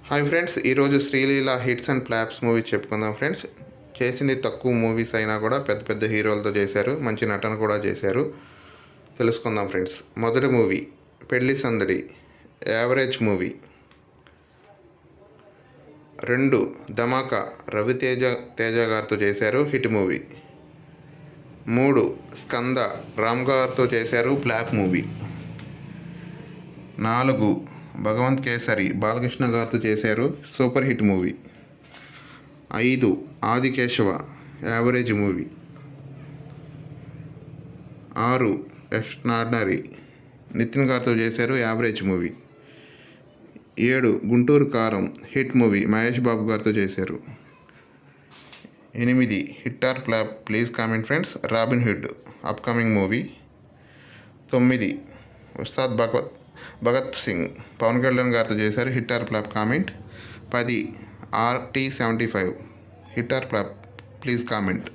Hi friends, ఈరోజు Sreeleela hits and flops movie చెప్పుకుందాం friends. చేసింది తక్కువ మూవీస్ అయినా కూడా పెద్ద పెద్ద హీరోలతో చేశారు, మంచి నటన కూడా చేశారు. తెలుసుకుందాం ఫ్రెండ్స్. మొదటి మూవీ పెళ్లి సందడి, యావరేజ్ మూవీ. 2 ధమాకా, రవితేజ గారితో చేశారు, హిట్ మూవీ. 3 స్కంద, రామ్ గారితో చేశారు, ఫ్లాప్ మూవీ. 4 భగవంత్ కేసరి, బాలకృష్ణ గారితో చేశారు, super hit movie. 5 Aadikeshava, average movie. 6 extraordinary, Nithiin గారితో చేశారు, యావరేజ్ మూవీ. 7 గుంటూరు కారం, హిట్ మూవీ, మహేష్ బాబు గారితో చేశారు. 8 hit or flop, please comment friends, Robin Hood, upcoming movie. 9 Ustaad Bhagat Singh, Pawan Kalyan గారితో చేశారు, hit or flop comment. 10 RT75, hit or flop, please comment.